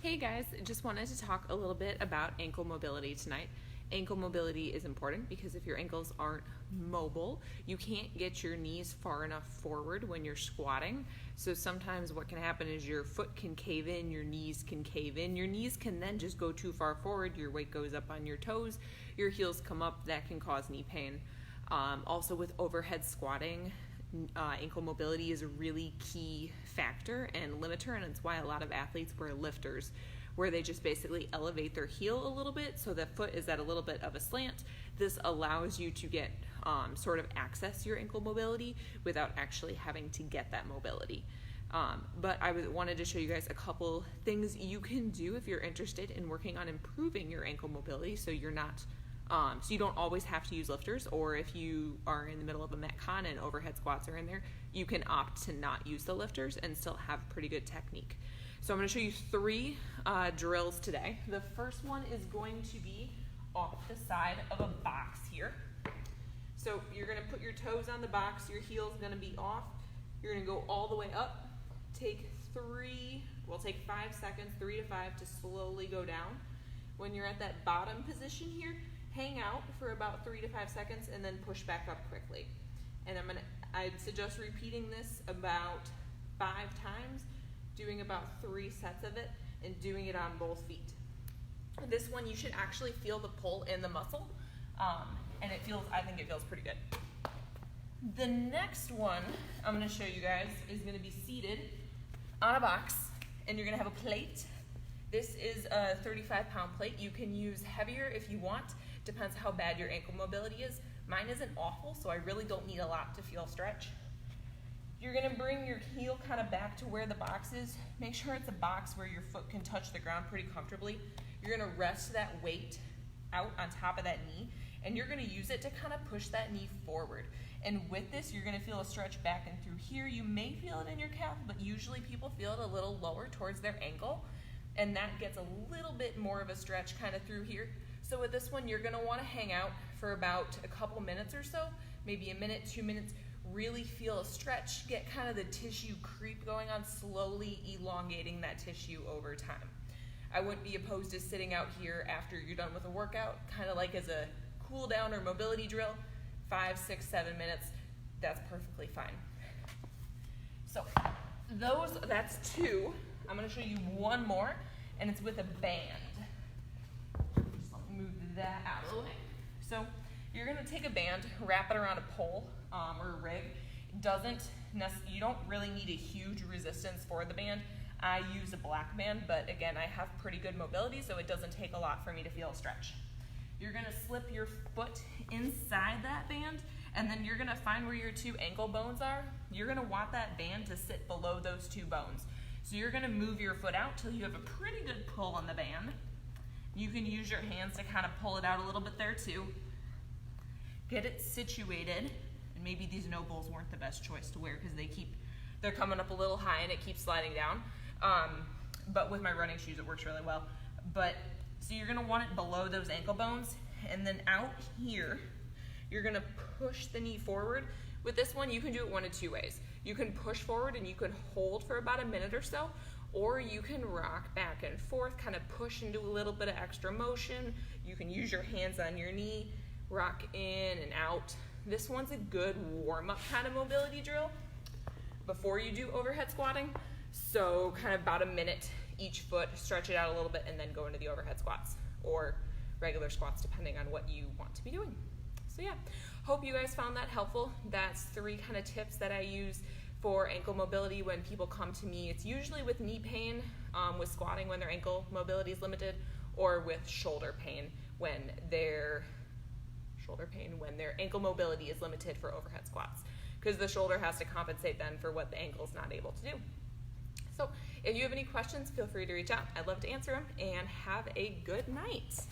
Hey guys, just wanted to talk a little bit about ankle mobility tonight. Ankle mobility is important because if your ankles aren't mobile, you can't get your knees far enough forward when you're squatting. So sometimes what can happen is your foot can cave in, your knees can cave in, your knees can then just go too far forward, your weight goes up on your toes, your heels come up, that can cause knee pain. Also with overhead squatting, ankle mobility is a really key factor and limiter, and it's why a lot of athletes wear lifters, where they just basically elevate their heel a little bit so the foot is at a little bit of a slant. This allows you to get sort of access your ankle mobility without actually having to get that mobility. But I wanted to show you guys a couple things you can do if you're interested in working on improving your ankle mobility so you're not so you don't always have to use lifters, or if you are in the middle of a Metcon and overhead squats are in there, you can opt to not use the lifters and still have pretty good technique. So I'm going to show you three drills today. The first one is going to be off the side of a box here. So you're going to put your toes on the box, your heel's going to be off. You're going to go all the way up. Take 5 seconds, 3 to 5 to slowly go down. When you're at that bottom position here, hang out for about 3 to 5 seconds and then push back up quickly. And I'd suggest repeating this about 5 times, doing about 3 sets of it, and doing it on both feet. This one you should actually feel the pull in the muscle, and I think it feels pretty good. The next one I'm going to show you guys is going to be seated on a box, and you're going to have a plate. This is a 35-pound plate. You can use heavier if you want. Depends how bad your ankle mobility is. Mine isn't awful, so I really don't need a lot to feel stretch. You're gonna bring your heel kind of back to where the box is. Make sure it's a box where your foot can touch the ground pretty comfortably. You're gonna rest that weight out on top of that knee, and you're gonna use it to kind of push that knee forward. And with this, you're gonna feel a stretch back and through here. You may feel it in your calf, but usually people feel it a little lower towards their ankle, and that gets a little bit more of a stretch kind of through here. So with this one, you're gonna wanna hang out for about a couple minutes or so, maybe a minute, 2 minutes, really feel a stretch, get kind of the tissue creep going on, slowly elongating that tissue over time. I wouldn't be opposed to sitting out here after you're done with a workout, kind of like as a cool down or mobility drill, 5, 6, 7 minutes, that's perfectly fine. So that's 2. I'm gonna show you one more, and it's with a band. Move that out of the way. So you're gonna take a band, wrap it around a pole or a rig. You don't really need a huge resistance for the band. I use a black band, but again, I have pretty good mobility, so it doesn't take a lot for me to feel a stretch. You're gonna slip your foot inside that band, and then you're gonna find where your 2 ankle bones are. You're gonna want that band to sit below those 2 bones. So you're gonna move your foot out till you have a pretty good pull on the band. You can use your hands to kind of pull it out a little bit there too. Get it situated, and maybe these no-bulls weren't the best choice to wear because they're coming up a little high and it keeps sliding down. But with my running shoes, it works really well. So you're gonna want it below those ankle bones, and then out here, you're gonna push the knee forward. With this one, you can do it one of 2 ways. You can push forward and you can hold for about a minute or so, or you can rock back and forth, kind of push and do a little bit of extra motion. You can use your hands on your knee, rock in and out. This one's a good warm-up kind of mobility drill before you do overhead squatting. So kind of about a minute each foot, stretch it out a little bit, and then go into the overhead squats or regular squats, depending on what you want to be doing. So yeah, hope you guys found that helpful. That's 3 kind of tips that I use for ankle mobility when people come to me. It's usually with knee pain, with squatting when their ankle mobility is limited, or with shoulder pain when their ankle mobility is limited for overhead squats, because the shoulder has to compensate then for what the ankle is not able to do. So if you have any questions, feel free to reach out. I'd love to answer them, and have a good night.